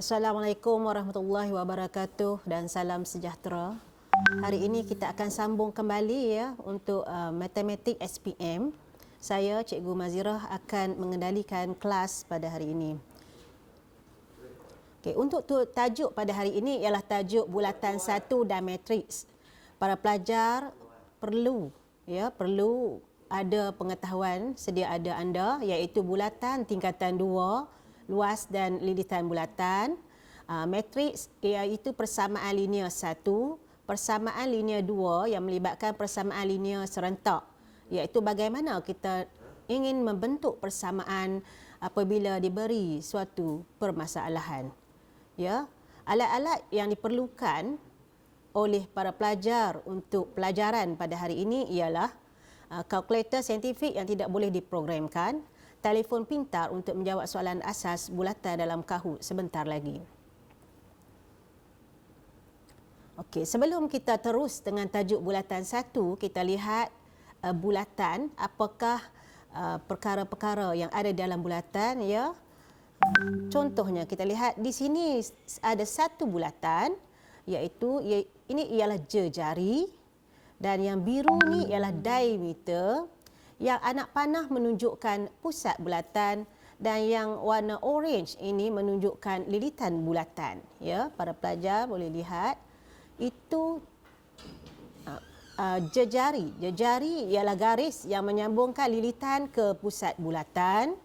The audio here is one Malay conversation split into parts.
Assalamualaikum warahmatullahi wabarakatuh dan salam sejahtera. Hari ini kita akan sambung kembali ya untuk matematik SPM. Saya Cikgu Mazirah akan mengendalikan kelas pada hari ini. Okey, untuk tajuk pada hari ini ialah tajuk bulatan satu dan matriks. Para pelajar perlu ada pengetahuan sedia ada anda, iaitu bulatan tingkatan 2, luas dan lilitan bulatan. Matriks iaitu persamaan linear 1, persamaan linear 2 yang melibatkan persamaan linear serentak, iaitu bagaimana kita ingin membentuk persamaan apabila diberi suatu permasalahan. Ya, alat-alat yang diperlukan oleh para pelajar untuk pelajaran pada hari ini ialah kalkulator saintifik yang tidak boleh diprogramkan, telefon pintar untuk menjawab soalan asas bulatan dalam Kahoot sebentar lagi. Okey, sebelum kita terus dengan tajuk bulatan satu, kita lihat bulatan, apakah perkara-perkara yang ada dalam bulatan ya. Contohnya kita lihat di sini ada satu bulatan, iaitu ini ialah jejari dan yang biru ni ialah diameter. Yang anak panah menunjukkan pusat bulatan dan yang warna orange ini menunjukkan lilitan bulatan. Ya, para pelajar boleh lihat itu jejari. Jejari ialah garis yang menyambungkan lilitan ke pusat bulatan.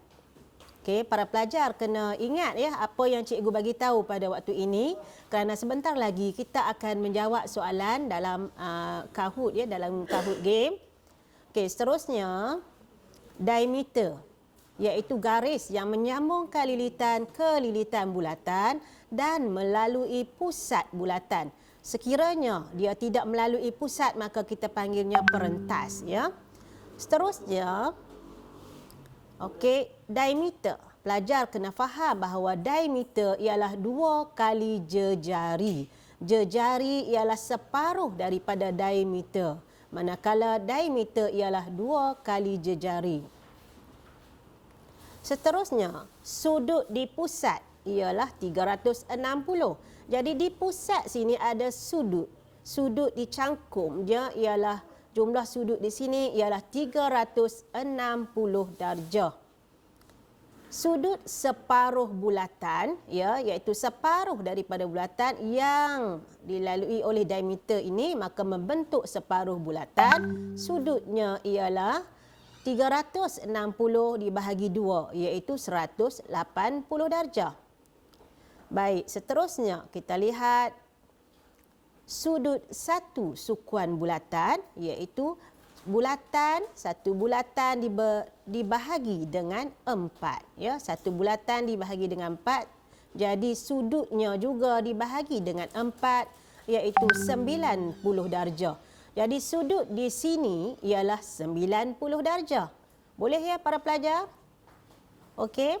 Okey, para pelajar kena ingat ya apa yang cikgu bagi tahu pada waktu ini, kerana sebentar lagi kita akan menjawab soalan dalam Kahoot ya, dalam Kahoot game. Okey, seterusnya diameter, iaitu garis yang menyambungkan lilitan ke lilitan bulatan dan melalui pusat bulatan. Sekiranya dia tidak melalui pusat, maka kita panggilnya perentas ya. Seterusnya, okey, diameter. Pelajar kena faham bahawa diameter ialah 2 kali jejari. Jejari ialah separuh daripada diameter, manakala diameter ialah 2 kali jejari. Seterusnya, sudut di pusat ialah 360. Jadi di pusat sini ada sudut. Sudut di cangkum dia ialah, jumlah sudut di sini ialah 360 darjah. Sudut separuh bulatan ya, iaitu separuh daripada bulatan yang dilalui oleh diameter ini, maka membentuk separuh bulatan. Sudutnya ialah 360 dibahagi 2, iaitu 180 darjah. Baik, seterusnya kita lihat sudut satu sukuan bulatan, iaitu satu bulatan dibahagi dengan 4 ya, satu bulatan dibahagi dengan 4, jadi sudutnya juga dibahagi dengan 4, iaitu 90 darjah. Jadi sudut di sini ialah 90 darjah. Boleh ya para pelajar? Okey.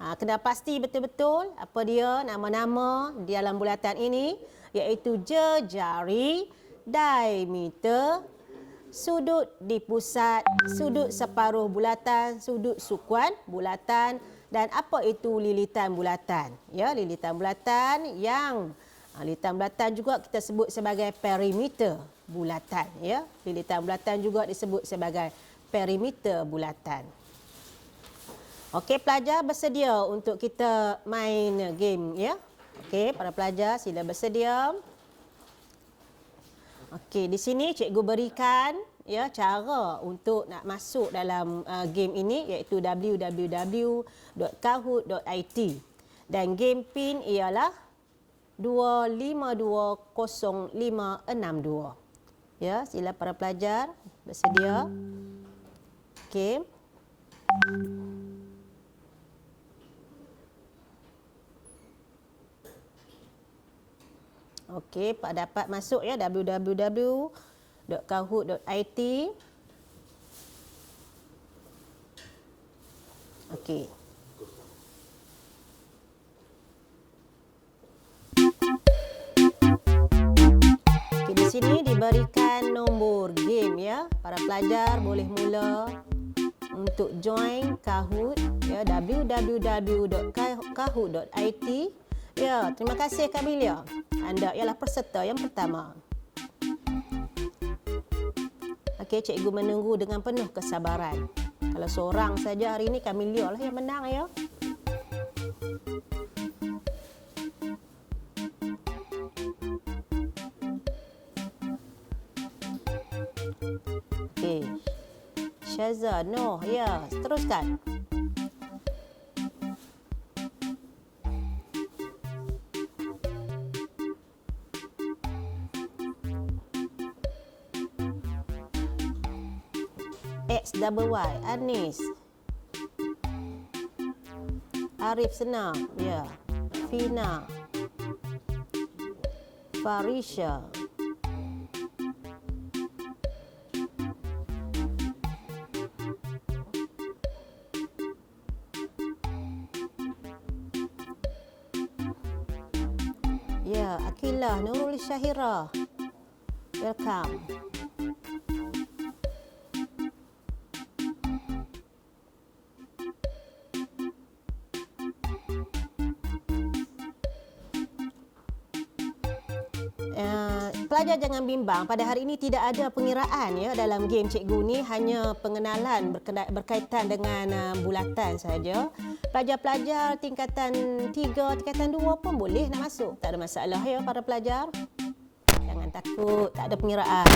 Kena pasti betul-betul apa dia nama-nama di dalam bulatan ini, iaitu jejari, diameter, sudut di pusat, sudut separuh bulatan, sudut sukuan bulatan, dan apa itu lilitan bulatan. Ya, lilitan bulatan yang lilitan bulatan juga kita sebut sebagai perimeter bulatan ya. Lilitan bulatan juga disebut sebagai perimeter bulatan. Okey, pelajar bersedia untuk kita main game ya. Okey, para pelajar sila bersedia. Okey, di sini cikgu berikan ya cara untuk nak masuk dalam game ini, iaitu www.kahoot.it dan game pin ialah 2520562. Ya, sila para pelajar bersedia. Okey. Okey, dapat masuk ya www.kahoot.it. Okey. Okey, di sini diberikan nombor game ya. Para pelajar boleh mula untuk join Kahoot ya, www.kahoot.it Ya, terima kasih Kamilia. Anda ialah peserta yang pertama. Okey, cikgu menunggu dengan penuh kesabaran. Kalau seorang saja hari ini Kamilia lah yang menang ya. Okey. Syaza, Noh, ya, teruskan. XYY, Anis. Arif senang, ya. Fina. Farisha. Ya, Akilah, Nurul Syahira. Welcome. Pelajar jangan bimbang, pada hari ini tidak ada pengiraan ya dalam game cikgu ni, hanya pengenalan berkaitan dengan bulatan saja. Pelajar-pelajar tingkatan 3, tingkatan 2 pun boleh nak masuk, tak ada masalah ya para pelajar. Jangan takut, tak ada pengiraan.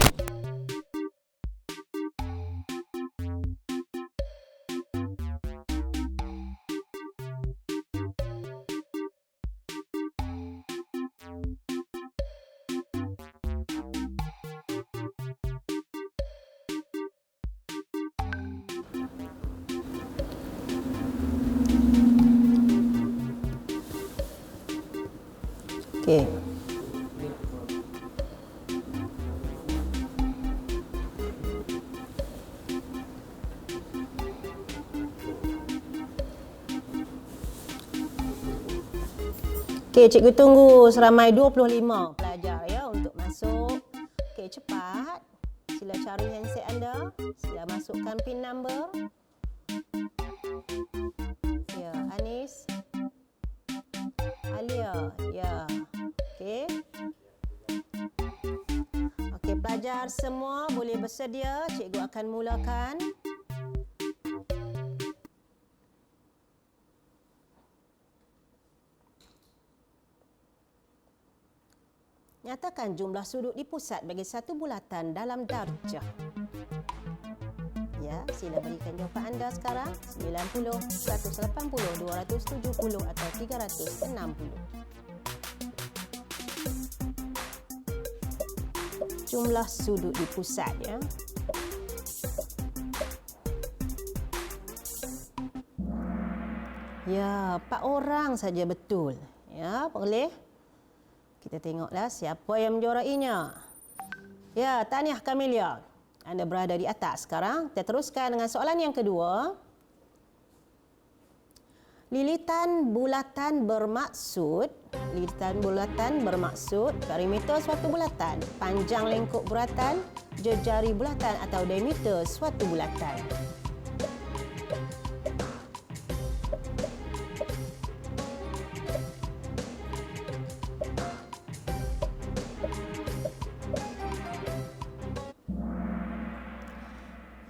Okey. Okey, cikgu tunggu seramai 25 pelajar ya untuk masuk. Okey, cepat. Sila cari handset anda. Sila masukkan PIN number. Ya, Anis. Alia, ya. Okey. Okey, pelajar semua boleh bersedia. Cikgu akan mulakan. Nyatakan jumlah sudut di pusat bagi satu bulatan dalam darjah. Ya, sila berikan jawapan anda sekarang. 90, 180, 270 atau 360. Jumlah sudut di pusat ya. Ya, 4 orang saja betul. Ya, boleh. Kita tengoklah siapa yang menjuarainya. Ya, tahniah Kamilia. Anda berada di atas sekarang. Kita teruskan dengan soalan yang kedua. Lilitan bulatan bermaksud perimeter suatu bulatan, panjang lengkuk bulatan, jejari bulatan atau diameter suatu bulatan.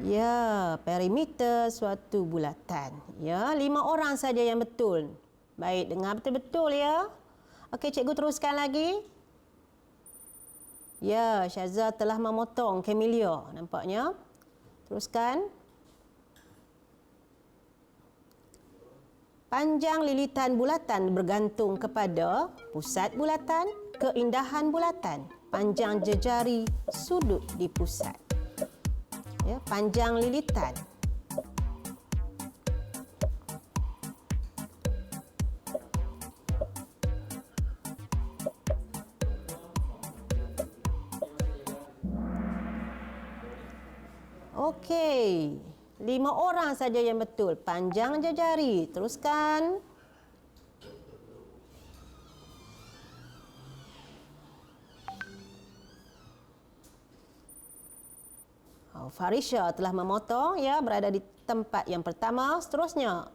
Ya, perimeter suatu bulatan. Ya, 5 orang saja yang betul. Baik, dengar betul-betul ya. Okey, cikgu teruskan lagi. Ya, Syaza telah memotong Kamilia nampaknya. Teruskan. Panjang lilitan bulatan bergantung kepada pusat bulatan, keindahan bulatan, panjang jejari sudut di pusat. Ya, panjang lilitan. Okey, 5 orang saja yang betul. Panjang jejari. Teruskan. Farisha telah memotong ya, berada di tempat yang pertama. Seterusnya,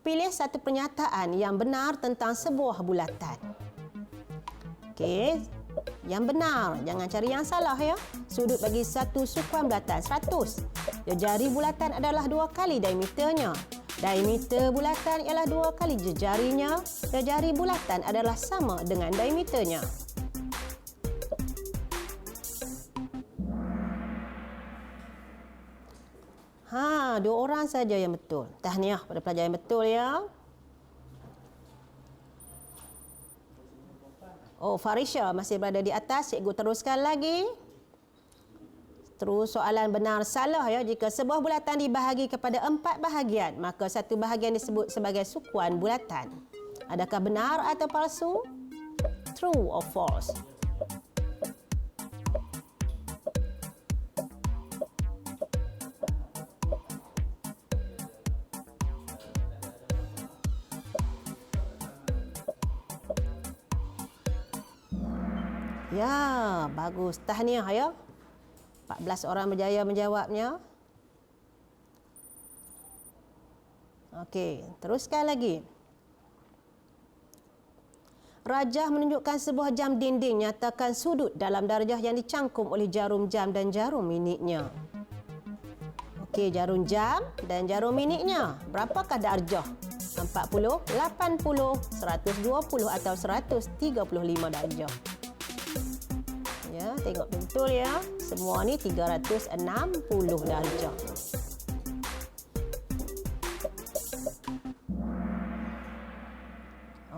pilih satu pernyataan yang benar tentang sebuah bulatan. Okey, yang benar, jangan cari yang salah ya. Sudut bagi satu sukuan bulatan 100. Jejari bulatan adalah 2 kali diameternya. Diameter bulatan ialah 2 kali jejarinya. Jejari bulatan adalah sama dengan diameternya. Dua orang saja yang betul. Tahniah pada pelajar yang betul ya. Oh, Farisha masih berada di atas. Cikgu teruskan lagi. Terus soalan benar salah ya. Jika sebuah bulatan dibahagi kepada 4 bahagian, maka satu bahagian disebut sebagai sukuan bulatan. Adakah benar atau palsu? True or false? Ya, bagus. Tahniah ya. 14 orang berjaya menjawabnya. Okey, teruskan lagi. Rajah menunjukkan sebuah jam dinding nyatakan sudut dalam darjah yang dicangkum oleh jarum jam dan jarum minitnya. Okey, jarum jam dan jarum minitnya. Berapakah darjah? 40, 80, 120 atau 135 darjah? Ya, tengok betul ya. Semua ni 360 darjah.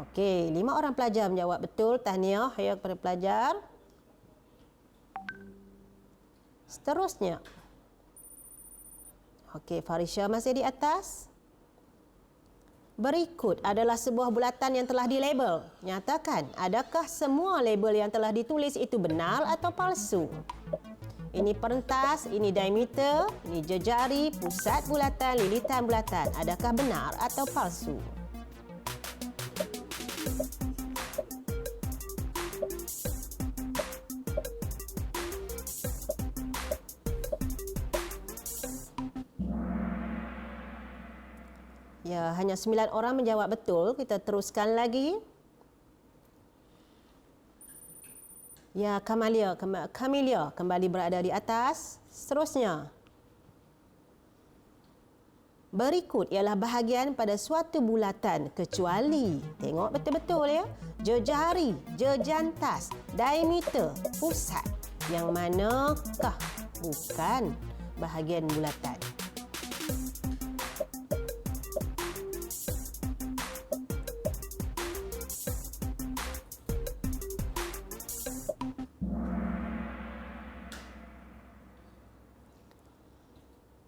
Okey, 5 orang pelajar menjawab betul. Tahniah ya kepada pelajar. Seterusnya. Okey, Farisha masih di atas. Berikut adalah sebuah bulatan yang telah dilabel. Nyatakan, adakah semua label yang telah ditulis itu benar atau palsu? Ini perentas, ini diameter, ini jejari, pusat bulatan, lilitan bulatan. Adakah benar atau palsu? Ya, hanya 9 orang menjawab betul. Kita teruskan lagi. Ya, Kamalia kembali berada di atas. Seterusnya. Berikut ialah bahagian pada suatu bulatan kecuali, tengok betul-betul ya, jejari, jejantas, diameter, pusat. Yang manakah bukan bahagian bulatan?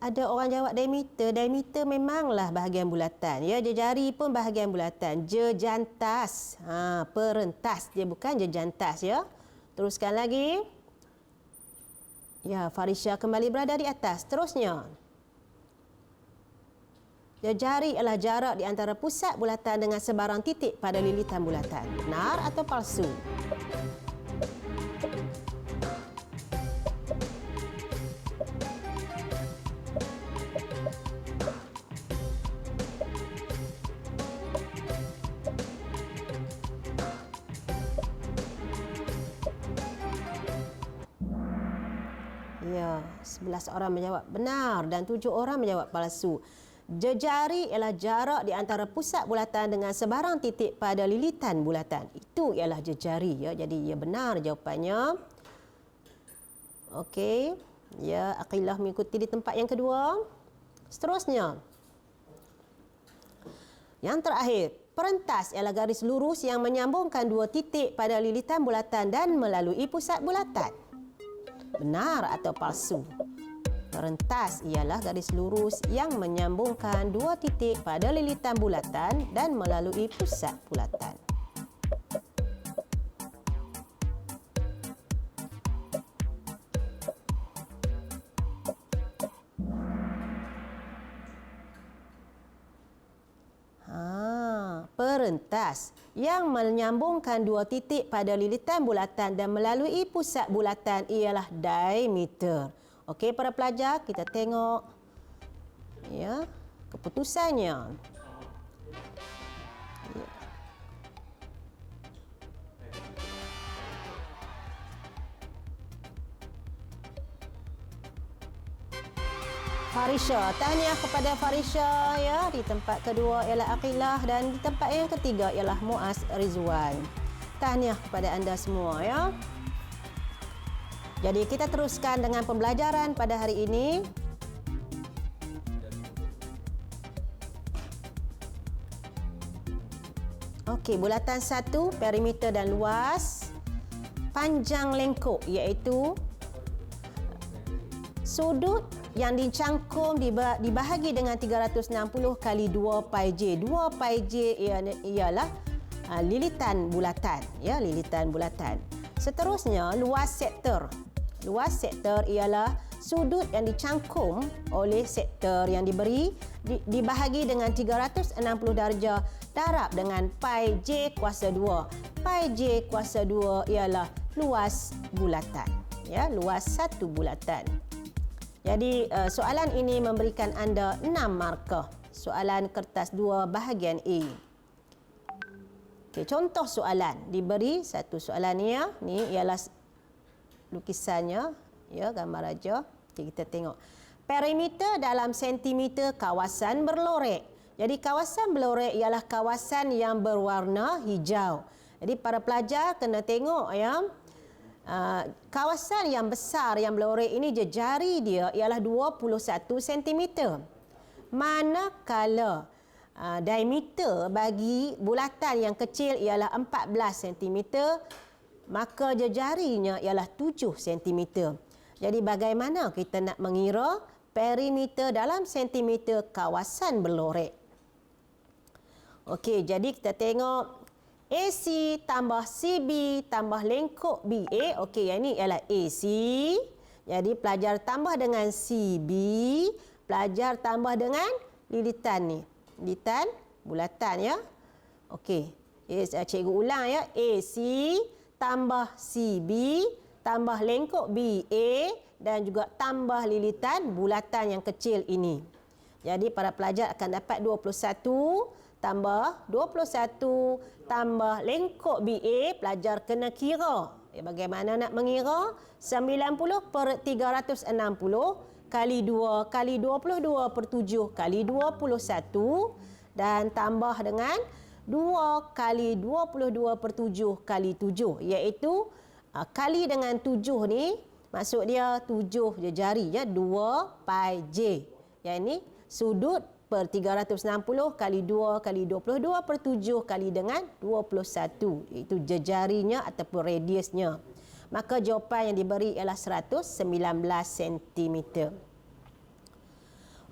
Ada orang jawab diameter. Diameter memanglah bahagian bulatan. Ya, jejari pun bahagian bulatan. Jejantas. Perentas. Dia bukan jejantas ya. Teruskan lagi. Ya, Farisha kembali berada di atas. Terusnya. Jejari ialah jarak di antara pusat bulatan dengan sebarang titik pada lilitan bulatan. Benar atau palsu? Ya, 11 orang menjawab benar dan 7 orang menjawab palsu. Jejari ialah jarak di antara pusat bulatan dengan sebarang titik pada lilitan bulatan. Itu ialah jejari ya. Jadi ia benar jawapannya. Okey. Ya, Aqilah mengikuti di tempat yang kedua. Seterusnya. Yang terakhir, perentas ialah garis lurus yang menyambungkan 2 titik pada lilitan bulatan dan melalui pusat bulatan. Benar atau palsu? Perentas ialah garis lurus yang menyambungkan 2 titik pada lilitan bulatan dan melalui pusat bulatan. Perentas yang menyambungkan 2 titik pada lilitan bulatan dan melalui pusat bulatan ialah diameter. Okey, para pelajar, kita tengok ya keputusannya. Farisha, tahniah kepada Farisha ya. Di tempat kedua ialah Aqilah dan di tempat yang ketiga ialah Muaz Rizwan. Tahniah kepada anda semua ya. Jadi kita teruskan dengan pembelajaran pada hari ini. Okey, bulatan 1, perimeter dan luas. Panjang lengkuk iaitu sudut yang dicangkum dibahagi dengan 360 kali 2 pi j. 2 pi j ialah lilitan bulatan ya, lilitan bulatan. Seterusnya luas sektor. Luas sektor ialah sudut yang dicangkum oleh sektor yang diberi dibahagi dengan 360 darjah darab dengan pi j kuasa 2. Pi j kuasa 2 ialah luas bulatan ya, luas satu bulatan. Jadi soalan ini memberikan anda 6 markah. Soalan kertas 2 bahagian A. Okey, contoh soalan diberi satu soalan ni ya. Ni ialah lukisannya ya, gambar raja. Okey, kita tengok. Perimeter dalam sentimeter kawasan berlorek. Jadi kawasan berlorek ialah kawasan yang berwarna hijau. Jadi para pelajar kena tengok ya. Kawasan yang besar yang berlorek ini jari dia ialah 21 cm. Manakala diameter bagi bulatan yang kecil ialah 14 cm, maka jarinya ialah 7 cm. Jadi bagaimana kita nak mengira perimeter dalam sentimeter kawasan berlorek? Okey, jadi kita tengok AC tambah CB tambah lengkuk BA. Okey, yang ini ialah AC. Jadi pelajar tambah dengan CB, pelajar tambah dengan lilitan ni. Lilitan bulatan ya. Okey. Cikgu ulang ya. AC tambah CB tambah lengkuk BA dan juga tambah lilitan bulatan yang kecil ini. Jadi para pelajar akan dapat 21 tambah 21 tambah lengkuk BA, pelajar kena kira. Bagaimana nak mengira? 90/360 kali 2 kali 22/7 kali 21 dan tambah dengan 2 kali 22/7 kali 7, iaitu kali dengan 7 ni maksud dia 7 jari ya, 2 pi j. Yang ini sudut per 360 kali 2 kali 22/7 kali dengan 21. Itu jarinya ataupun radiusnya. Maka jawapan yang diberi ialah 119 cm.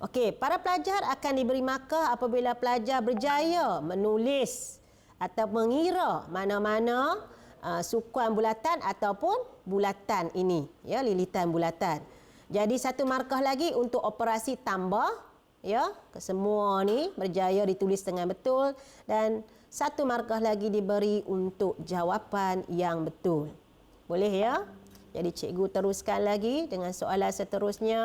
Okey, para pelajar akan diberi markah apabila pelajar berjaya menulis atau mengira mana-mana sukuan bulatan ataupun bulatan ini. Ya, lilitan bulatan. Jadi satu markah lagi untuk operasi tambah. Ya, semua ni berjaya ditulis dengan betul dan satu markah lagi diberi untuk jawapan yang betul. Boleh ya? Jadi cikgu teruskan lagi dengan soalan seterusnya.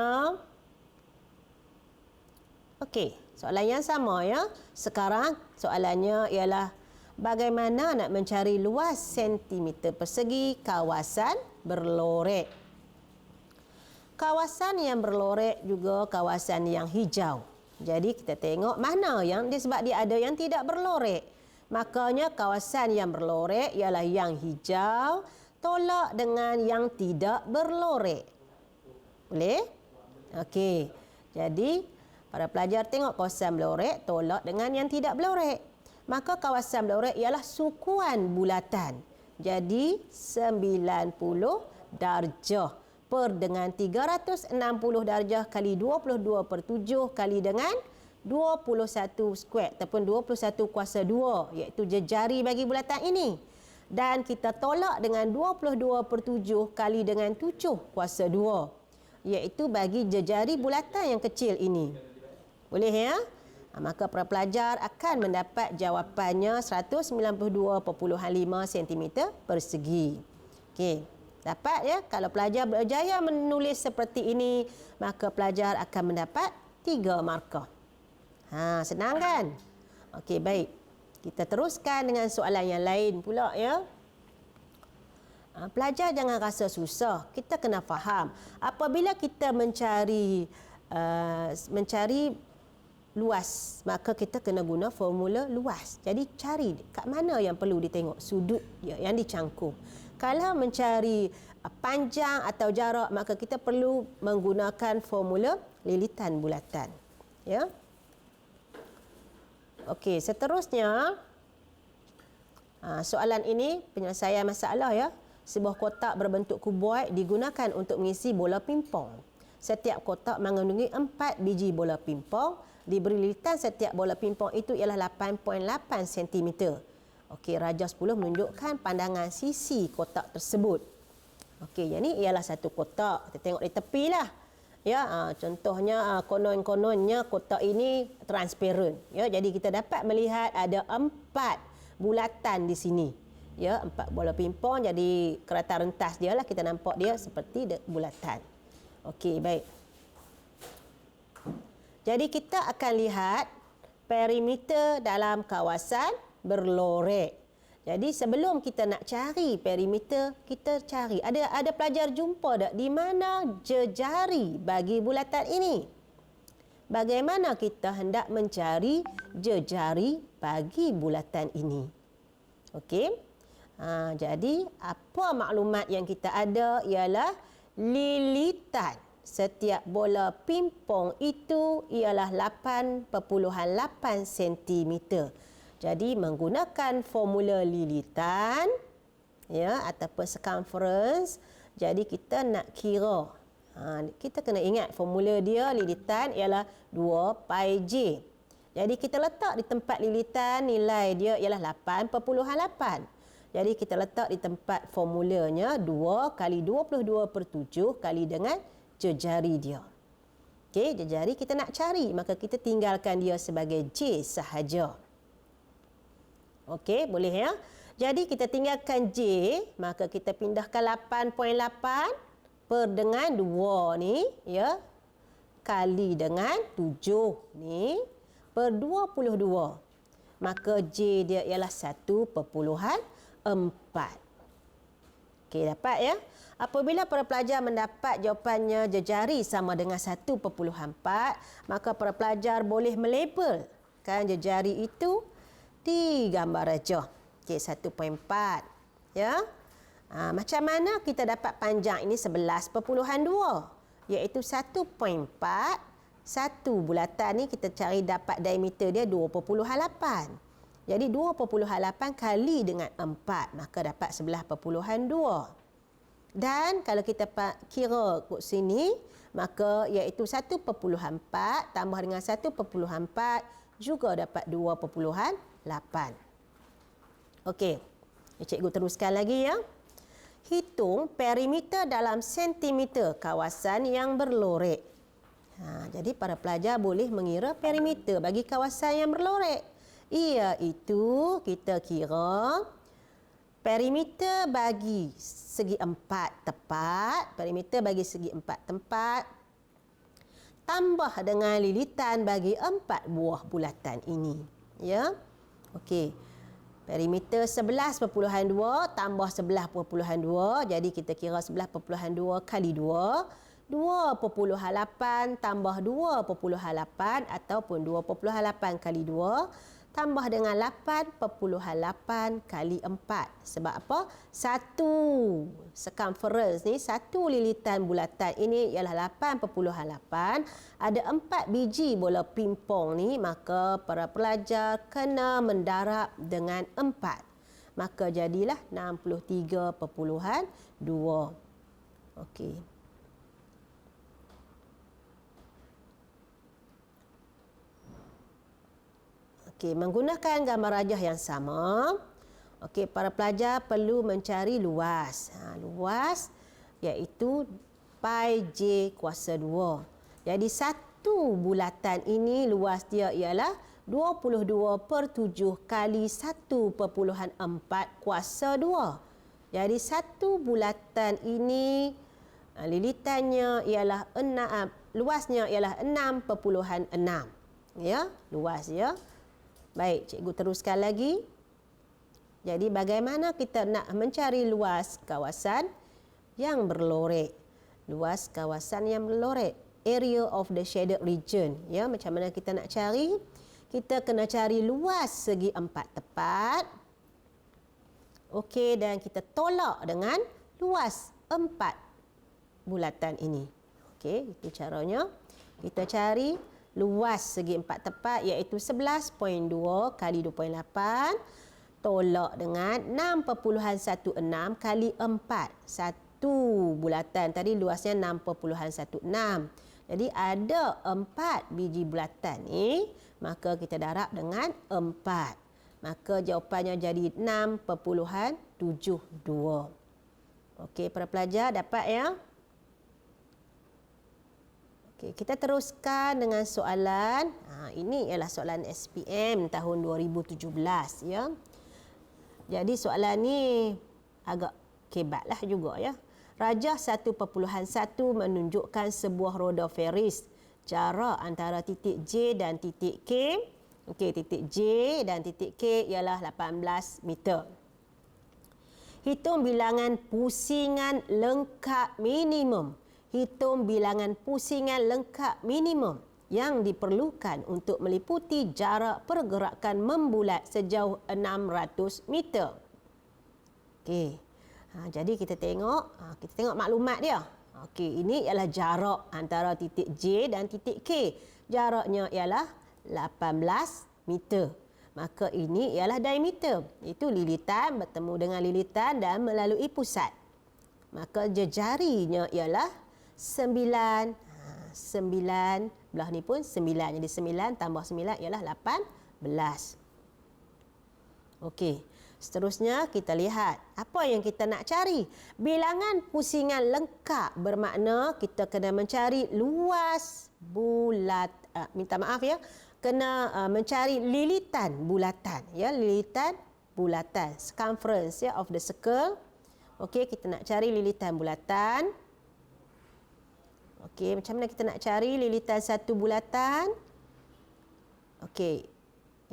Okey, soalan yang sama ya. Sekarang soalannya ialah bagaimana nak mencari luas sentimeter persegi kawasan berlorek. Kawasan yang berlorek juga kawasan yang hijau. Jadi kita tengok mana yang sebab dia ada yang tidak berlorek. Makanya kawasan yang berlorek ialah yang hijau tolak dengan yang tidak berlorek. Boleh? Okey. Jadi para pelajar tengok kawasan berlorek tolak dengan yang tidak berlorek. Maka kawasan berlorek ialah sukuan bulatan. Jadi 90 darjah per dengan 360 darjah kali 22/7 kali dengan 21 square ataupun 21 kuasa 2, iaitu jari bagi bulatan ini. Dan kita tolak dengan 22/7 kali dengan 7 kuasa 2, iaitu bagi jari bulatan yang kecil ini. Boleh ya? Maka para pelajar akan mendapat jawapannya 192.5 cm persegi. Okey. Dapat ya, kalau pelajar berjaya menulis seperti ini, maka pelajar akan mendapat 3 markah. Senang kan? Okey, baik. Kita teruskan dengan soalan yang lain pula ya. Pelajar jangan rasa susah. Kita kena faham. Apabila kita mencari luas, maka kita kena guna formula luas. Jadi cari kat mana yang perlu ditengok sudut dia yang dicangkum. Kalau mencari panjang atau jarak, maka kita perlu menggunakan formula lilitan bulatan. Ya. Okey, seterusnya soalan ini penyelesaian masalah ya. Sebuah kotak berbentuk kuboid digunakan untuk mengisi bola pingpong. Setiap kotak mengandungi 4 biji bola pingpong. Diberi lilitan setiap bola pingpong itu ialah 8.8 cm. Okey, rajah 10 menunjukkan pandangan sisi kotak tersebut. Okey, jadi ialah satu kotak. Kita tengok di tepi lah. Ya, contohnya konon-kononnya kotak ini transparent. Ya, jadi kita dapat melihat ada 4 bulatan di sini. Ya, 4 bola pingpong, jadi kerata rentas dia lah, kita nampak dia seperti bulatan. Okey, baik. Jadi kita akan lihat perimeter dalam kawasan berlorek. Jadi sebelum kita nak cari perimeter, kita cari. Ada pelajar jumpa tak di mana jejari bagi bulatan ini? Bagaimana kita hendak mencari jejari bagi bulatan ini? Okey. Jadi apa maklumat yang kita ada ialah lilitan setiap bola pingpong itu ialah 8.8 cm. Jadi menggunakan formula lilitan ya ataupun circumference, jadi kita nak kira. Kita kena ingat formula dia lilitan ialah 2 pi j. Jadi kita letak di tempat lilitan nilai dia ialah 8.8. Jadi kita letak di tempat formulanya 2 kali 22/7 kali dengan jejari dia. Okey, jejari kita nak cari, maka kita tinggalkan dia sebagai J sahaja. Okey, boleh ya? Jadi kita tinggalkan J, maka kita pindahkan 8.8 per dengan 2 ni, ya. Kali dengan 7 ni per 22. Maka J dia ialah 1.4. Okey, dapat ya? Apabila para pelajar mendapat jawapannya jejari sama dengan 1.4, maka para pelajar boleh melabelkan jejari itu di gambar rajah. Okey, 1.4. Ya. Macam mana kita dapat panjang ini 11.2? Iaitu 1.4. Satu bulatan ni kita cari dapat diameter dia 2.8. Jadi 2.8 kali dengan 4, maka dapat 11.2. Dan kalau kita kira kat sini, maka iaitu 1.4 tambah dengan 1.4 juga dapat 2.8. Okey, cikgu teruskan lagi ya. Hitung perimeter dalam sentimeter kawasan yang berlorek. Jadi para pelajar boleh mengira perimeter bagi kawasan yang berlorek. Iaitu kita kira perimeter bagi segi 4 tepat, perimeter bagi segi 4 tempat tambah dengan lilitan bagi 4 buah bulatan ini. Ya. Okey. Perimeter 11.2 tambah 11.2, jadi kita kira 11.2 kali 2, 2.8 tambah 2.8 ataupun 2.8 kali 2 tambah dengan 8.8 kali 4. Sebab apa? Satu circumference ni, satu lilitan bulatan ini ialah 8.8. Ada 4 biji bola pingpong ni, maka para pelajar kena mendarab dengan 4. Maka jadilah 63.2. Okey. Okey, menggunakan gambar rajah yang sama, okey, para pelajar perlu mencari luas. Luas iaitu pi j kuasa 2. Jadi satu bulatan ini luas dia ialah 22/7 kali 1.4 kuasa 2. Jadi satu bulatan ini lilitannya ialah 6, luasnya ialah 6.6. Ya, luas ya. Baik, cikgu teruskan lagi. Jadi bagaimana kita nak mencari luas kawasan yang berlorek? Luas kawasan yang berlorek, area of the shaded region. Ya, macam mana kita nak cari? Kita kena cari luas segi 4 tepat. Okey, dan kita tolak dengan luas 4 bulatan ini. Okey, itu caranya. Kita cari luas segi 4 tepat iaitu 11.2 kali 2.8 tolak dengan 6.16 kali 4. Satu bulatan tadi luasnya 6.16. Jadi ada 4 biji bulatan ni, maka kita darab dengan 4. Maka jawapannya jadi 6.72. Okey, para pelajar dapat ya? Okey, kita teruskan dengan soalan. Ini ialah soalan SPM tahun 2017 ya. Jadi soalan ni agak kebatlah juga ya. Rajah 1.1 menunjukkan sebuah roda Ferris. Jarak antara titik J dan titik K. Okey, titik J dan titik K ialah 18 meter. Hitung bilangan pusingan lengkap minimum. Hitung bilangan pusingan lengkap minimum yang diperlukan untuk meliputi jarak pergerakan membulat sejauh 600 meter. Okey. Jadi kita tengok maklumat dia. Okey, ini ialah jarak antara titik J dan titik K. Jaraknya ialah 18 meter. Maka ini ialah diameter. Itu lilitan bertemu dengan lilitan dan melalui pusat. Maka jejarinya ialah 9. 9 belah ni pun 9. Jadi 9 tambah 9 ialah 18. Okey. Seterusnya kita lihat apa yang kita nak cari. Bilangan pusingan lengkap bermakna kita kena mencari luas bulat. Minta maaf ya. Kena mencari lilitan bulatan ya, lilitan bulatan, circumference ya of the circle. Okey, kita nak cari lilitan bulatan. Okey, macam mana kita nak cari lilitan satu bulatan? Okey,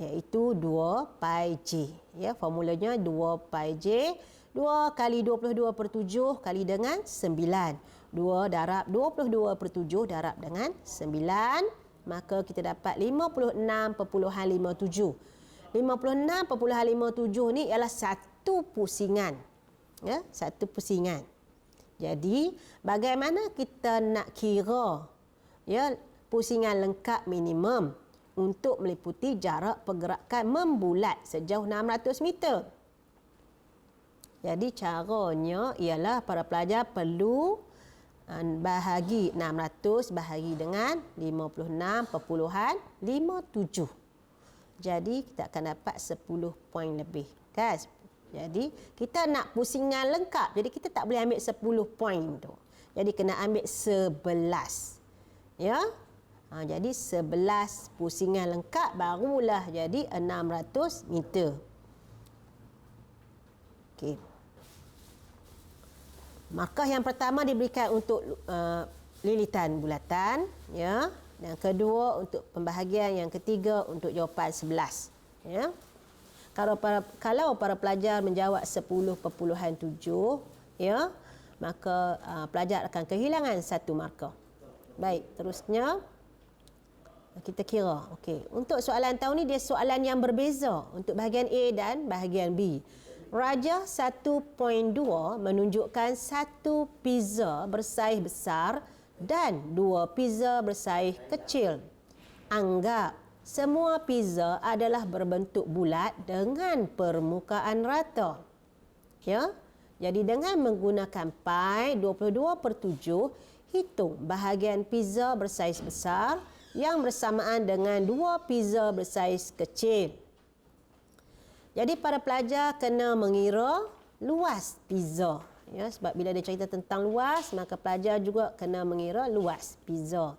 iaitu 2 pi J. Ya, formulanya 2 pi J. 2 kali 22/7 kali dengan 9. 2 darab 22/7 darab dengan 9. Maka kita dapat 56.57. 56.57 ni ialah satu pusingan. Ya, satu pusingan. Jadi, bagaimana kita nak kira ya pusingan lengkap minimum untuk meliputi jarak pergerakan membulat sejauh 600 meter? Jadi, caranya ialah para pelajar perlu bahagi 600 bahagi dengan 56.57. Jadi, kita akan dapat 10 poin lebih. Kan? Jadi, kita nak pusingan lengkap. Jadi, kita tak boleh ambil 10 poin tu. Jadi, kena ambil 11. Ya? Jadi, 11 pusingan lengkap barulah jadi 600 meter. Okey. Markah yang pertama diberikan untuk lilitan bulatan. Ya? Yang kedua untuk pembahagian. Yang ketiga untuk jawapan 11. Ya? Kalau para pelajar menjawab 10.7 ya, maka pelajar akan kehilangan 1 markah. Baik, terusnya kita kira. Okey, untuk soalan tahun ni dia soalan yang berbeza untuk bahagian A dan bahagian B. Rajah 1.2 menunjukkan 1 pizza bersaiz besar dan 2 pizza bersaiz kecil. Anggap semua pizza adalah berbentuk bulat dengan permukaan rata. Ya. Jadi dengan menggunakan pi 22/7, hitung bahagian pizza bersaiz besar yang bersamaan dengan 2 pizza bersaiz kecil. Jadi para pelajar kena mengira luas pizza. Ya, sebab bila dia cerita tentang luas, maka pelajar juga kena mengira luas pizza.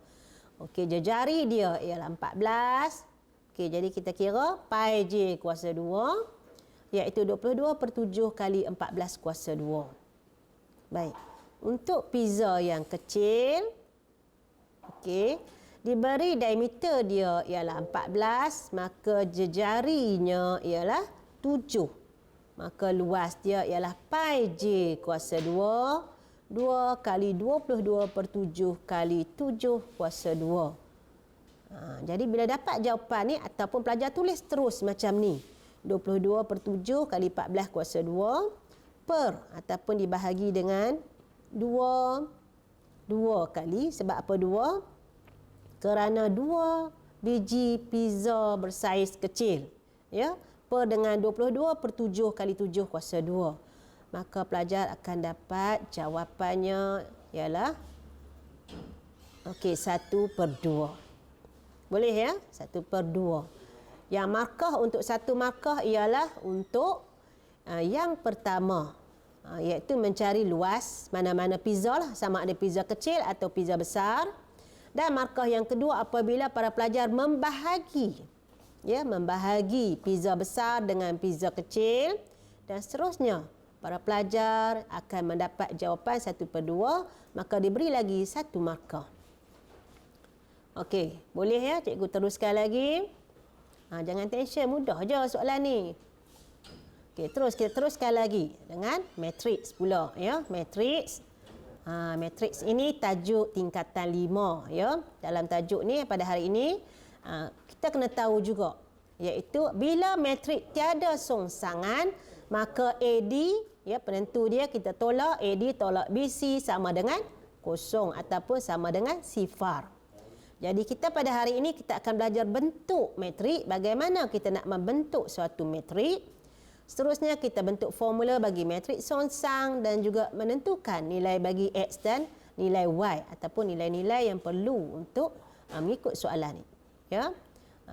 Okey, jejari dia ialah 14. Okey, jadi kita kira pi J kuasa 2 iaitu 22/7 kali 14 kuasa 2. Baik. Untuk pizza yang kecil, okey, Diberi diameter dia ialah 14, maka jejarinya ialah 7. Maka luas dia ialah pi j kuasa 2. 2 kali 22/7 kali 7 kuasa 2. Jadi bila dapat jawapan ni ataupun pelajar tulis terus macam ni. 22/7 kali 14 kuasa 2 per ataupun dibahagi dengan 2 kali. Sebab apa 2? Kerana 2 biji pizza bersaiz kecil. Ya, per dengan 22/7 kali 7 kuasa 2. Maka pelajar akan dapat jawapannya ialah 1/2. Boleh ya? 1/2. Yang markah untuk 1 markah ialah untuk yang pertama, iaitu mencari luas mana-mana pizza lah, sama ada pizza kecil atau pizza besar. Dan markah yang kedua apabila para pelajar membahagi pizza besar dengan pizza kecil dan seterusnya. Para pelajar akan mendapat jawapan 1/2, maka diberi lagi 1 markah. Okey, boleh ya cikgu teruskan lagi? Jangan tension, mudah je soalan ni. Okey, kita teruskan lagi dengan matriks pula ya, matriks. Matriks ini tajuk tingkatan 5 ya. Dalam tajuk ni pada hari ini kita kena tahu juga, iaitu bila matriks tiada songsangan maka AD ya, penentu dia kita tolak, AD tolak BC sama dengan kosong ataupun sama dengan sifar. Jadi kita pada hari ini kita akan belajar bentuk matrik, bagaimana kita nak membentuk suatu matrik. Seterusnya kita bentuk formula bagi matrik songsang dan juga menentukan nilai bagi X dan nilai Y ataupun nilai-nilai yang perlu untuk mengikut soalan ini. Ya.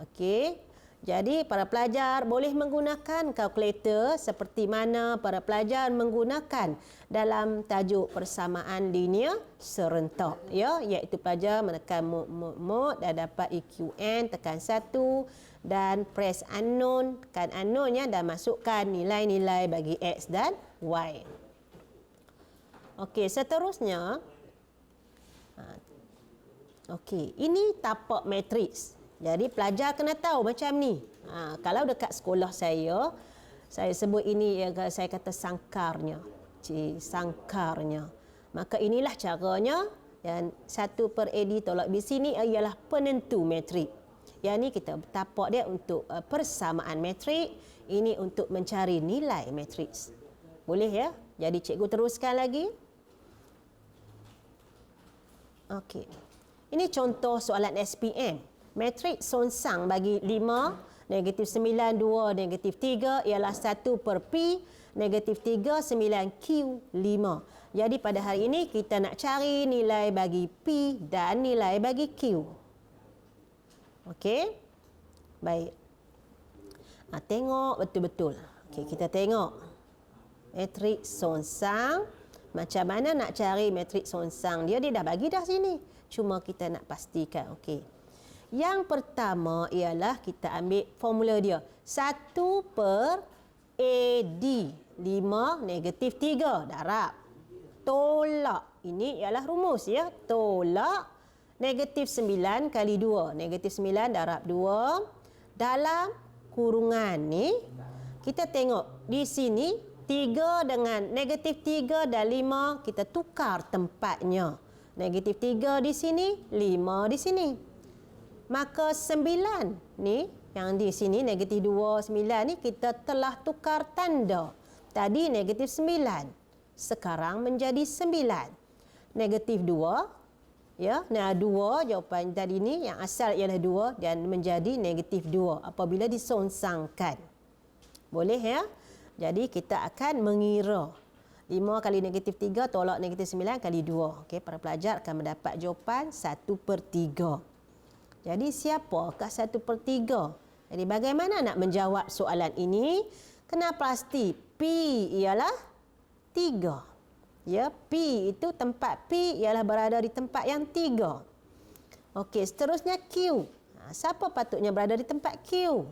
Okey. Jadi para pelajar boleh menggunakan kalkulator seperti mana para pelajar menggunakan dalam tajuk persamaan linear serentak ya, iaitu pelajar menekan mod dan dapat EQN tekan 1 dan press unknown, tekan unknown dan masukkan nilai-nilai bagi X dan Y. Okey, seterusnya ini tapak matriks. Jadi pelajar kena tahu macam ni. Kalau dekat sekolah saya sebut ini saya kata sangkarnya. Sangkarnya. Maka inilah caranya, dan 1/AD tolak BC ni ialah penentu matrik. Yang ni kita tapak dia untuk persamaan matrik, ini untuk mencari nilai matriks. Boleh ya? Jadi cikgu teruskan lagi. Okey. Ini contoh soalan SPM. Matrik songsang bagi 5, -9, 2, -3 ialah 1/P, -3, 9, Q, 5. Jadi pada hari ini kita nak cari nilai bagi P dan nilai bagi Q. Okey? Baik. Tengok betul-betul. Okey, kita tengok. Matrik songsang. Macam mana nak cari matrik songsang dia? Dia dah bagi dah sini. Cuma kita nak pastikan. Okey. Yang pertama ialah kita ambil formula dia. 1/AD. 5 -3. Darab. Tolak. Ini ialah rumus ya. Tolak. -9 kali 2. -9 darab 2. Dalam kurungan ni, kita tengok di sini 3 dengan -3 dan 5 kita tukar tempatnya. -3 di sini, 5 di sini. Maka 9 ni, yang di sini -2, 9 ni kita telah tukar tanda. Tadi -9, sekarang menjadi 9. -2, ya, nah 2 jawapan tadi ni yang asal ialah 2 dan menjadi -2 apabila disongsangkan. Boleh ya? Jadi kita akan mengira 5 kali -3 tolak -9 kali 2. Okey, para pelajar akan mendapat jawapan 1/3. Jadi siapakah 1/3? Jadi bagaimana nak menjawab soalan ini? Kena pasti P ialah 3. Ya, P itu tempat P ialah berada di tempat yang 3. Okey, seterusnya Q. Siapa patutnya berada di tempat Q?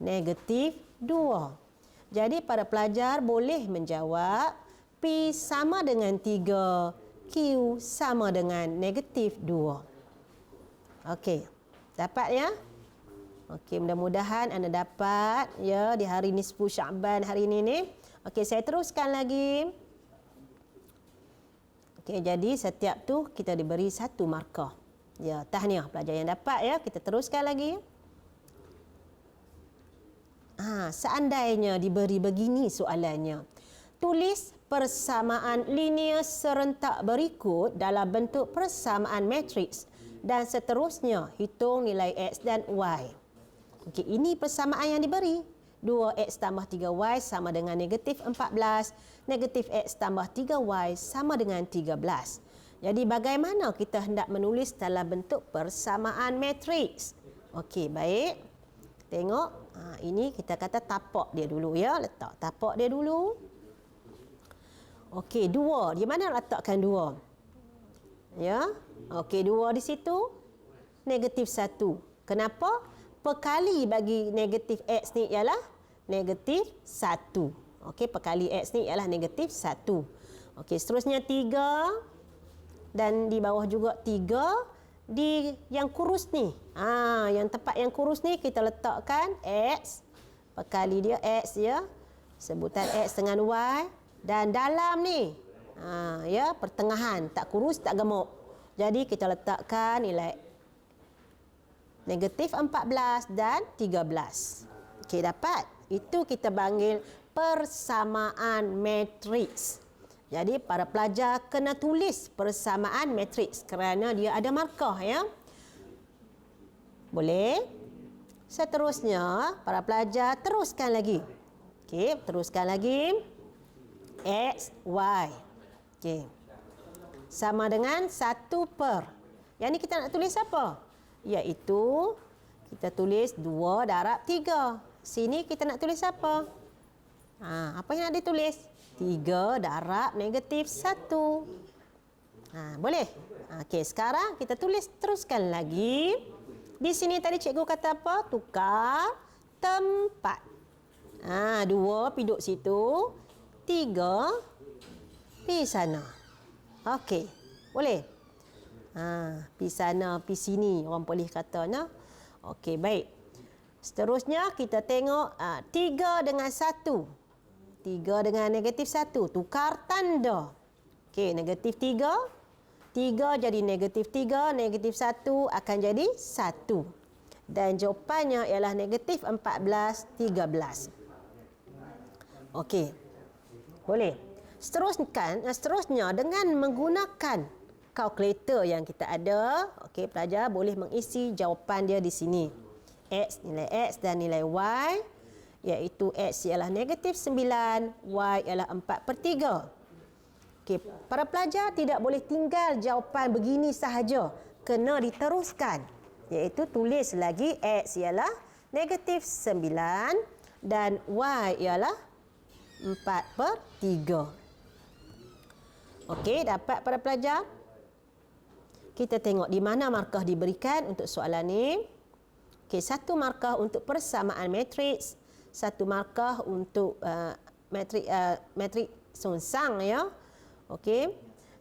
-2. Jadi para pelajar boleh menjawab P sama dengan 3, Q sama dengan -2. Okey. Dapat ya? Okey, mudah-mudahan anda dapat ya di hari nisfu Syaban hari ini ni. Okey, saya teruskan lagi. Okey, jadi setiap tu kita diberi satu markah. Ya, tahniah pelajar yang dapat ya. Kita teruskan lagi. Seandainya diberi begini soalannya. Tulis persamaan linear serentak berikut dalam bentuk persamaan matriks dan seterusnya hitung nilai X dan Y. Okey, ini persamaan yang diberi. 2X tambah 3Y sama dengan negatif 14. Negatif X tambah 3Y sama dengan 13. Jadi bagaimana kita hendak menulis dalam bentuk persamaan matriks? Okey, baik. Tengok. Ini kita kata tapak dia dulu ya. Letak tapak dia dulu. Okey, 2. Di mana letakkan 2? Ya. Okey, 2 di situ. Negatif 1. Kenapa? Perkali bagi negatif X ni ialah negatif 1. Okey, perkali X ni ialah negatif 1. Okey, seterusnya 3. Dan di bawah juga 3. Di yang kurus ni. Yang tempat yang kurus ni kita letakkan X. Perkali dia X ya. Sebutan X dengan Y. Dan dalam ni. Ya, pertengahan. Tak kurus, tak gemuk. Jadi kita letakkan nilai negatif 14 dan 13. Okey, dapat? Itu kita panggil persamaan matriks. Jadi, para pelajar kena tulis persamaan matriks kerana dia ada markah, ya. Boleh? Seterusnya, para pelajar teruskan lagi. Okey, teruskan lagi. X, Y. Okey. Sama dengan 1 per. Yang ni kita nak tulis apa? Iaitu kita tulis 2 darab 3. Sini kita nak tulis apa? Apa yang nak ditulis? 3 darab negatif 1. Boleh? Okey, sekarang kita tulis teruskan lagi. Di sini tadi cikgu kata apa? Tukar tempat. 2 pergi duduk situ. 3 pergi sana. Okey, boleh? Pi sana, pi sini orang boleh katanya. Okey, baik. Seterusnya kita tengok 3 dengan 1. 3 dengan negatif 1. Tukar tanda. Okey, negatif 3. 3 jadi negatif 3. Negatif 1 akan jadi 1. Dan jawapannya ialah negatif 14, 13. Okey. Boleh. Seterusnya dengan menggunakan kalkulator yang kita ada, okey, pelajar boleh mengisi jawapan dia di sini. X, nilai X dan nilai Y, iaitu X ialah negatif 9, Y ialah 4/3. Okey, para pelajar tidak boleh tinggal jawapan begini sahaja. Kena diteruskan, iaitu tulis lagi X ialah negatif 9 dan Y ialah 4/3. Okey, dapat para pelajar? Kita tengok di mana markah diberikan untuk soalan ni. Okey, 1 markah untuk persamaan matriks, 1 markah untuk matrik songsang ya. Okey.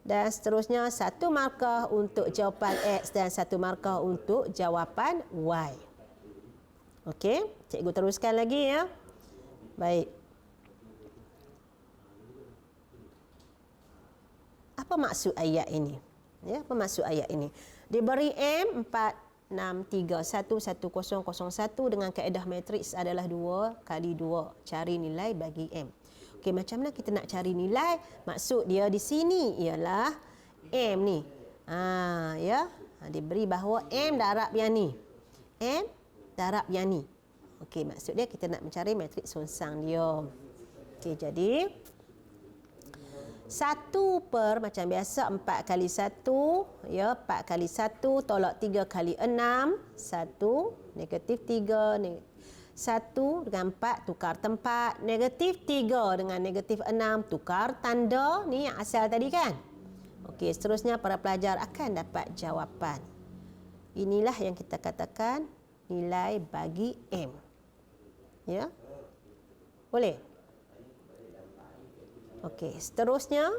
Dan seterusnya 1 markah untuk jawapan X dan 1 markah untuk jawapan Y. Okey, cikgu teruskan lagi ya. Baik. Apa maksud ayat ini? Ya, apa maksud ayat ini? Diberi M 4631101 dengan kaedah matriks adalah 2 kali 2. Cari nilai bagi M. Okey, macam mana kita nak cari nilai? Maksud dia di sini ialah M ni. Ya, diberi bahawa M darab yang ni. M darab yang ni. Okey, maksud dia kita nak mencari matriks songsang dia. Okey, jadi 1 per macam biasa 4 kali 1 ya, 4 kali 1 tolak 3 kali 6, 1 negatif 3 1 dengan 4 tukar tempat, negatif 3 dengan negatif 6 tukar tanda, ni yang asal tadi kan. Okey, seterusnya para pelajar akan dapat jawapan. Inilah yang kita katakan nilai bagi M. Ya. Boleh? Okey, seterusnya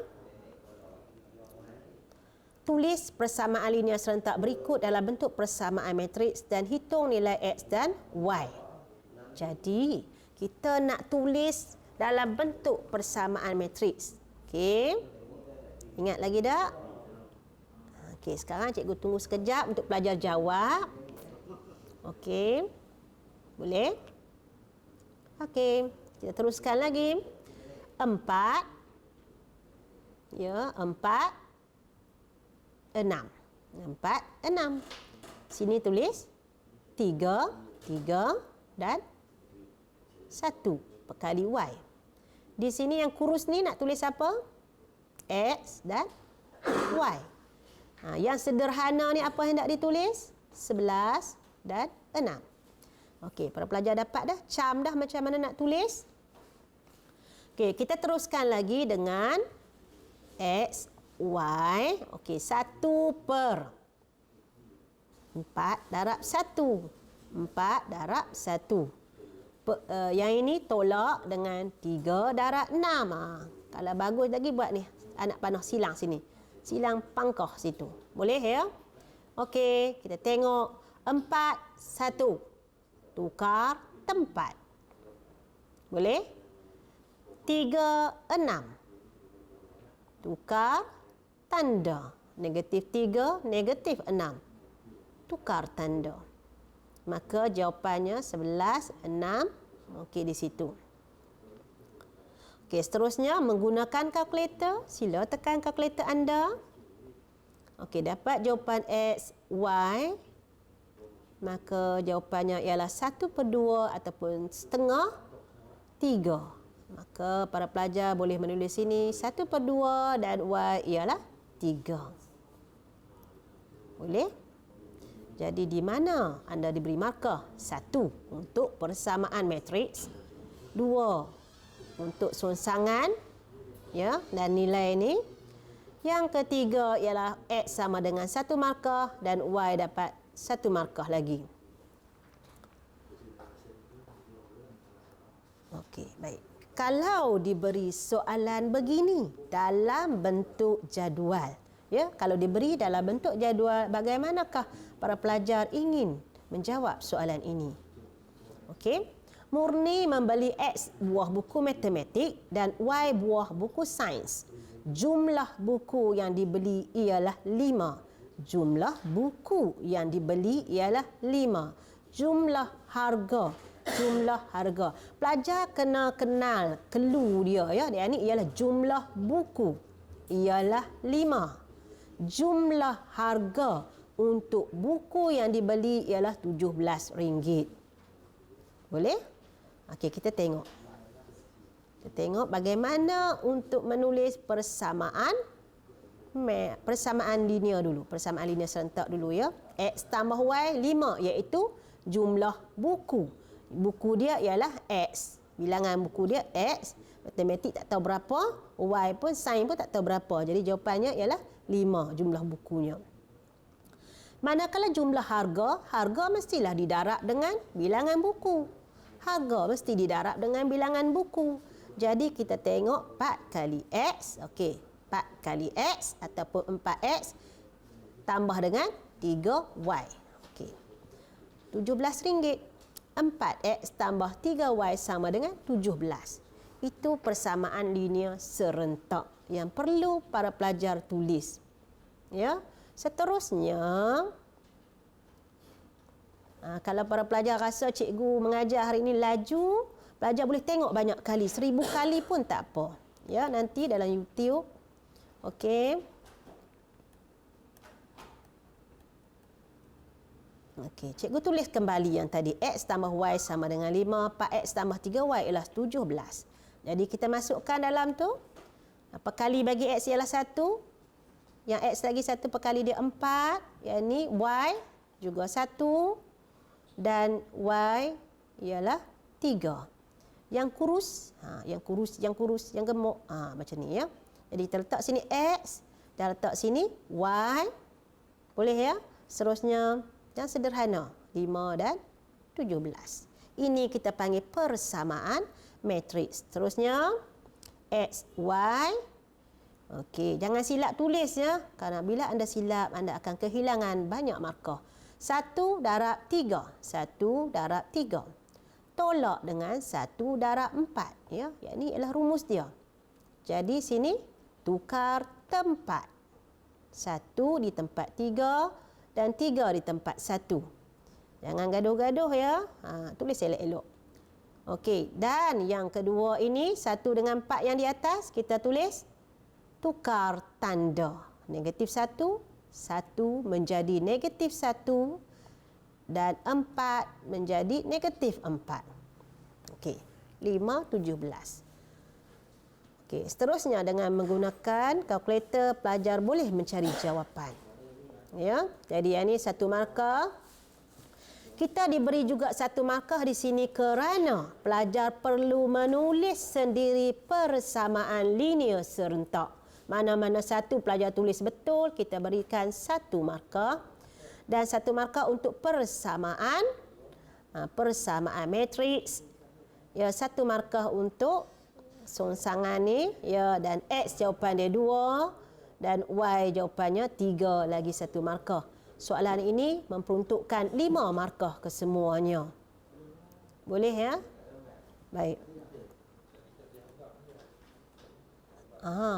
tulis persamaan linear serentak berikut dalam bentuk persamaan matriks dan hitung nilai X dan Y. Jadi, kita nak tulis dalam bentuk persamaan matriks. Okey. Ingat lagi tak? Okey, sekarang cikgu tunggu sekejap untuk pelajar jawab. Okey. Boleh? Okey, kita teruskan lagi. 4. Ya, 4. 6. 4, 6. Sini tulis 3 dan 1 perkali Y. Di sini yang kurus ni nak tulis apa? X dan Y. Yang sederhana ni apa yang nak ditulis? 11 dan 6. Okey, para pelajar dapat dah? Cam dah macam mana nak tulis? Okey, kita teruskan lagi dengan X, Y. Okey, 1 per 4 darab 1. 4 darab 1. Yang ini tolak dengan 3 darab 6. Kalau bagus lagi buat ni. Anak panah silang sini. Silang pangkah situ. Boleh ya? Okey, kita tengok. 4, 1. Tukar tempat. Boleh? 3, 6. Tukar tanda. Negatif 3, negatif 6. Tukar tanda. Maka jawapannya 11, 6. Okey, di situ. Okey, seterusnya menggunakan kalkulator. Sila tekan kalkulator anda. Okey, dapat jawapan X, Y. Maka jawapannya ialah 1/2 ataupun setengah 3. Maka para pelajar boleh menulis sini 1/2 dan Y ialah 3. Boleh? Jadi di mana anda diberi markah? 1 untuk persamaan matriks, 2 untuk songsangan, ya, dan nilai ini. Yang ketiga ialah X sama dengan 1 markah dan Y dapat 1 markah lagi. Okey, baik. Kalau diberi soalan begini dalam bentuk jadual, ya, kalau diberi dalam bentuk jadual, bagaimanakah para pelajar ingin menjawab soalan ini? Okey. Murni membeli X buah buku matematik dan Y buah buku sains. Jumlah buku yang dibeli ialah 5. Jumlah buku yang dibeli ialah 5. Jumlah harga. Pelajar kena kenal clue dia, ya. Dia ni ialah jumlah buku ialah 5. Jumlah harga untuk buku yang dibeli ialah RM17. Boleh? Okey, kita tengok. Kita tengok bagaimana untuk menulis persamaan linear dulu. Persamaan linear serentak dulu, ya. X tambah Y 5 iaitu jumlah buku. Buku dia ialah X. Bilangan buku dia X. Matematik tak tahu berapa. Y pun, sains pun tak tahu berapa. Jadi jawapannya ialah 5 jumlah bukunya. Manakala jumlah harga, harga mestilah didarab dengan bilangan buku. Harga mesti didarab dengan bilangan buku. Jadi kita tengok 4 kali X. Okey, 4 kali X ataupun 4X tambah dengan 3Y. Okey. RM17. 4X tambah 3Y sama dengan 17. Itu persamaan linear serentak yang perlu para pelajar tulis. Ya. Seterusnya, kalau para pelajar rasa cikgu mengajar hari ini laju, pelajar boleh tengok banyak kali, 1000 kali pun tak apa. Ya, nanti dalam YouTube. Okey. Okey, cikgu tulis kembali yang tadi. X tambah Y sama dengan 5. 4X tambah 3Y ialah 17. Jadi kita masukkan dalam tu. Perkali bagi X ialah 1. Yang X lagi 1 perkali dia 4. Yang ni Y juga 1. Dan Y ialah 3. Yang kurus, yang gemuk. Macam ni, ya. Jadi kita letak sini X. Dan letak sini Y. Boleh, ya? Seterusnya, yang sederhana, 5 dan 17. Ini kita panggil persamaan matriks. Terusnya, X, Y. Okey, jangan silap tulis ya. Kerana bila anda silap, anda akan kehilangan banyak markah. 1 darab 3. 1 darab 3. Tolak dengan 1 darab 4. Ya, yang ini ialah rumus dia. Jadi sini tukar tempat. 1 di tempat 3 dan 3 di tempat 1. Jangan gaduh-gaduh ya. Tulis elok-elok. Okey, dan yang kedua ini 1 dengan 4 yang di atas kita tulis tukar tanda. Negatif 1, 1 menjadi negatif 1 dan 4 menjadi negatif 4. Okey, 5, 17. Okey, seterusnya dengan menggunakan kalkulator pelajar boleh mencari jawapan. Ya, jadi yang ini 1 markah. Kita diberi juga 1 markah di sini kerana pelajar perlu menulis sendiri persamaan linear serentak. Mana-mana 1 pelajar tulis betul, kita berikan 1 markah. Dan 1 markah untuk persamaan, persamaan matriks. Ya, 1 markah untuk songsangan ni, ya, dan X jawapan dia 2 dan Y jawapannya 3, lagi 1 markah. Soalan ini memperuntukkan 5 markah kesemuanya. Boleh ya? Baik.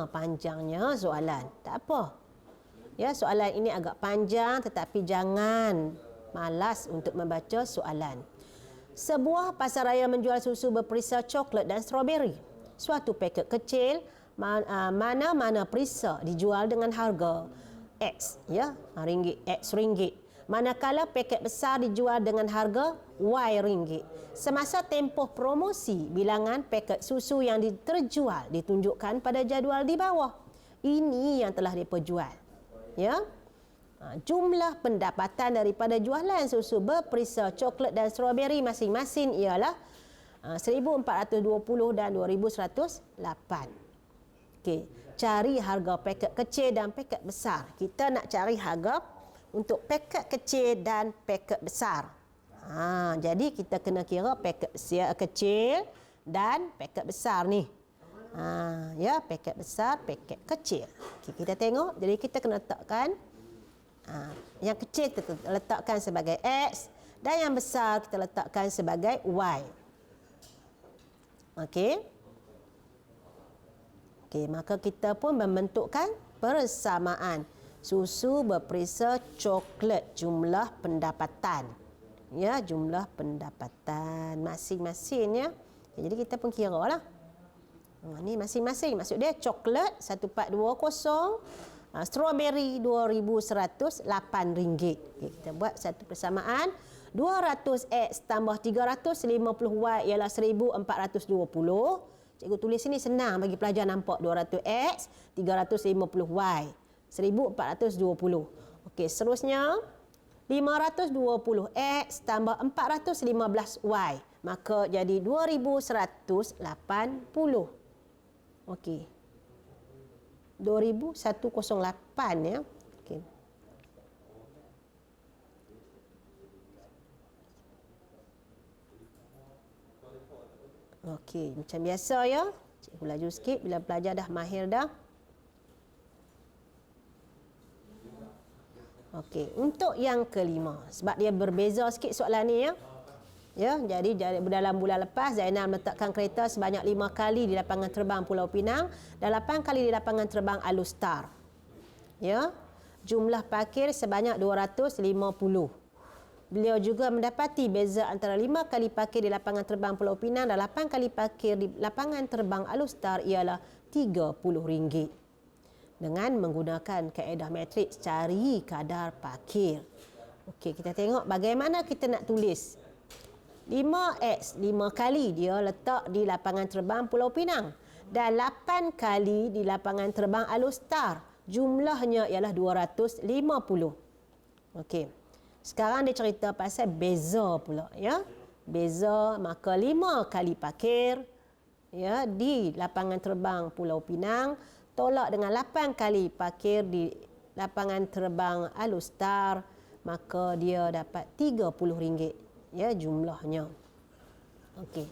Panjangnya soalan. Tak apa. Ya, soalan ini agak panjang tetapi jangan malas untuk membaca soalan. Sebuah pasaraya menjual susu berperisa coklat dan stroberi. Suatu paket kecil mana-mana perisa dijual dengan harga X, ya, ringgit. Manakala paket besar dijual dengan harga Y ringgit. Semasa tempoh promosi, bilangan paket susu yang terjual ditunjukkan pada jadual di bawah. Ini yang telah diperjual. Ya. Jumlah pendapatan daripada jualan susu berperisa coklat dan stroberi masing-masing ialah 1,420 dan 2,108. Okey, cari harga paket kecil dan paket besar. Kita nak cari harga untuk paket kecil dan paket besar. Jadi kita kena kira paket kecil dan paket besar ni. Ya, paket besar, paket kecil. Okay, kita tengok. Jadi kita kena letakkan yang kecil kita letakkan sebagai X dan yang besar kita letakkan sebagai Y. Okey. Okey, maka kita pun membentukkan persamaan susu berperisa coklat jumlah pendapatan. Ya, jumlah pendapatan masing-masing ya. Jadi kita pun kira lah. Ni masing-masing. Maksud dia coklat 1,420, strawberry 2,108 ringgit. Okay, kita buat satu persamaan. 200X tambah 350Y ialah 1,420. Cikgu tulis sini senang bagi pelajar nampak. 200X, 350Y. 1,420. Okey, seterusnya 520X tambah 415Y. Maka jadi 2,180. Okey. 2,108 ya. Okey. Okey, macam biasa ya. Cikgu laju sikit bila pelajar dah mahir dah. Okey, untuk yang kelima, sebab dia berbeza sikit soalan ni ya. Ya, jadi dalam bulan lepas Zainal meletakkan kereta sebanyak 5 kali di lapangan terbang Pulau Pinang dan 8 kali di lapangan terbang Alustar. Ya. Jumlah parkir sebanyak 250. Beliau juga mendapati beza antara 5 kali parkir di lapangan terbang Pulau Pinang dan 8 kali parkir di lapangan terbang Alustar ialah RM30. Dengan menggunakan kaedah matriks cari kadar parkir. Okey, kita tengok bagaimana kita nak tulis. 5X 5 kali dia letak di lapangan terbang Pulau Pinang dan 8 kali di lapangan terbang Alustar. Jumlahnya ialah 250. Okey. Sekarang dia cerita pasal beza pula ya. Beza maka 5 kali parkir ya di lapangan terbang Pulau Pinang tolak dengan 8 kali parkir di lapangan terbang Alustar, maka dia dapat RM30 ya jumlahnya. Okey.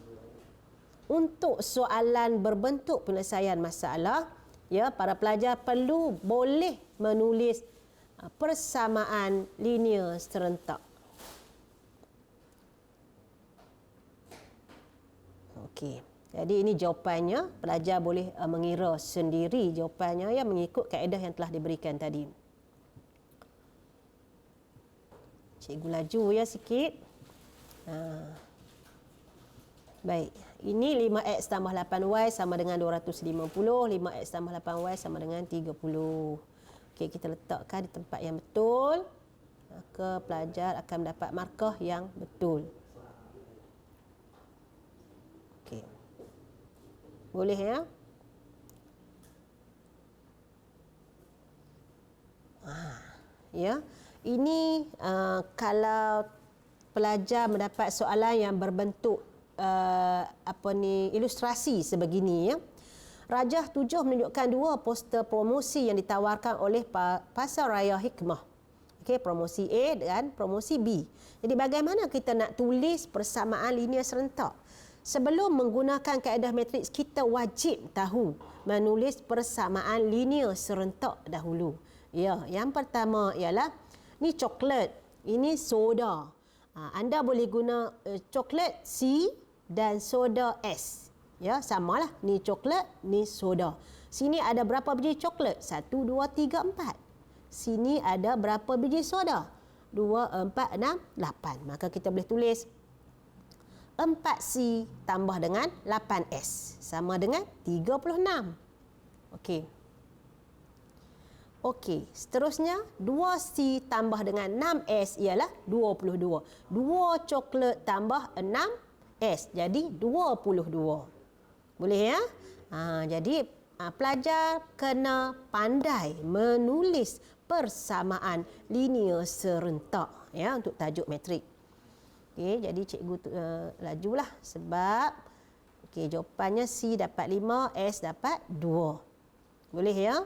Untuk soalan berbentuk penyelesaian masalah, Ya, para pelajar perlu boleh menulis persamaan linear serentak. Okey. Jadi ini jawapannya. Pelajar boleh mengira sendiri jawapannya ya mengikut kaedah yang telah diberikan tadi. Cikgu laju ya sikit. Baik. Ini 5x tambah 8y sama dengan 250. 5x tambah 8y sama dengan 30. Okey, kita letakkan di tempat yang betul. Maka pelajar akan mendapat markah yang betul. Okey. Boleh ya? Ya. Ini kalau pelajar mendapat soalan yang berbentuk ilustrasi sebegini ya. Rajah 7 menunjukkan 2 poster promosi yang ditawarkan oleh Pasaraya Hikmah. Okey, promosi A dan promosi B. Jadi bagaimana kita nak tulis persamaan linear serentak? Sebelum menggunakan kaedah matriks, kita wajib tahu menulis persamaan linear serentak dahulu. Ya, yang pertama ialah ni coklat, ini soda. Anda boleh guna coklat C dan soda S. Ya, samalah. Ni coklat, ni soda. Sini ada berapa biji coklat? 1, 2, 3, 4. Sini ada berapa biji soda? 2, 4, 6, 8. Maka kita boleh tulis 4C tambah dengan 8S sama dengan 36. Okey. Okey, seterusnya 2C tambah dengan 6S ialah 22. 2 coklat tambah 6S jadi 22. Boleh ya? Jadi pelajar kena pandai menulis persamaan linear serentak ya untuk tajuk matrik. Okey, jadi cikgu lajulah sebab okey jawapannya C dapat 5, S dapat 2. Boleh ya?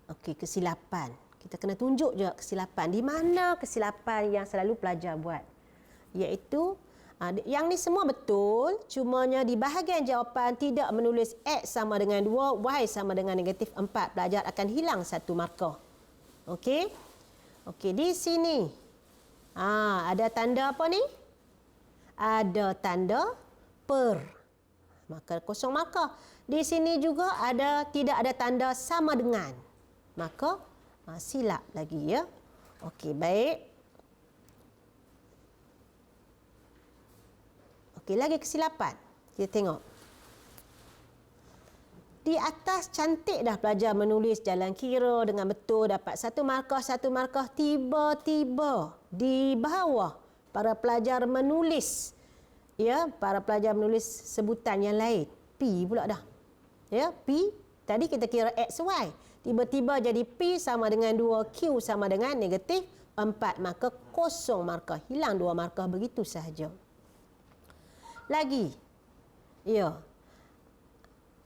Okey, kesilapan. Kita kena tunjuk je kesilapan. Di mana kesilapan yang selalu pelajar buat? Iaitu, yang ni semua betul, cumanya di bahagian jawapan tidak menulis X sama dengan 2, Y sama dengan negatif 4. Pelajar akan hilang satu markah. Okey? Okey, di sini. Ada tanda apa ni? Ada tanda per. Maka kosong markah. Di sini juga tidak ada tanda sama dengan. Maka silap lagi ya. Okey, baik. Okey, lagi kesilapan. Kita tengok. Di atas cantik dah pelajar menulis jalan kira dengan betul, dapat satu markah. Tiba-tiba di bawah para pelajar menulis sebutan yang lain. P pula dah. Ya, P tadi kita kira X, Y. Tiba-tiba jadi P sama dengan 2, Q sama dengan negatif 4. Maka kosong markah. Hilang 2 markah begitu sahaja. Lagi. Ya.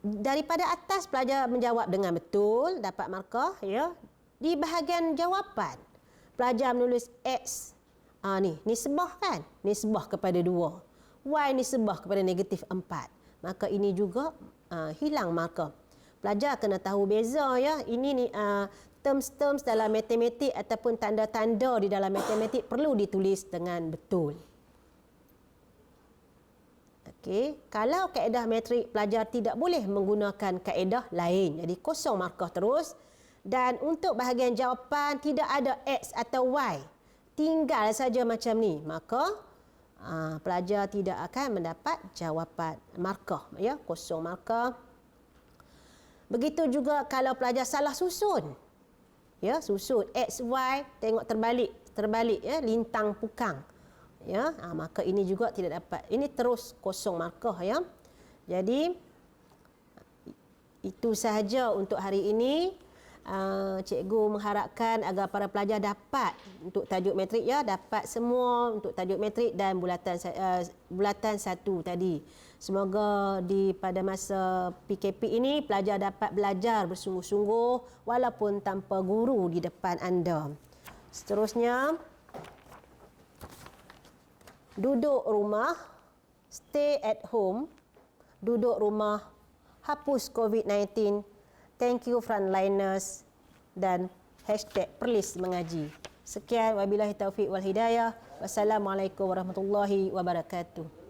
Daripada atas pelajar menjawab dengan betul, dapat markah. Ya. Di bahagian jawapan, pelajar menulis X. Ni nisbah kan? Nisbah kepada 2. Y nisbah kepada negatif 4. Maka ini juga hilang markah. Pelajar kena tahu beza ya. Ini ni terms-terms dalam matematik ataupun tanda-tanda di dalam matematik perlu ditulis dengan betul. Okey, kalau kaedah matrik pelajar tidak boleh menggunakan kaedah lain. Jadi kosong markah terus. Dan untuk bahagian jawapan tidak ada X atau Y. Tinggal saja macam ni. Maka pelajar tidak akan mendapat jawapan markah ya, kosong markah. Begitu juga kalau pelajar salah susun. Ya, susun X, Y, tengok terbalik ya, lintang pukang. Ya, maka ini juga tidak dapat. Ini terus kosong markah ya. Jadi itu sahaja untuk hari ini. Cikgu mengharapkan agar para pelajar dapat untuk tajuk matrik ya, dapat semua untuk tajuk matrik dan bulatan 1 tadi. Semoga pada masa PKP ini pelajar dapat belajar bersungguh-sungguh walaupun tanpa guru di depan anda. Seterusnya, duduk rumah, stay at home, duduk rumah hapus COVID-19. Thank you frontliners dan #Perlis Mengaji. Sekian, wabillahi taufiq wal hidayah. Wassalamualaikum warahmatullahi wabarakatuh.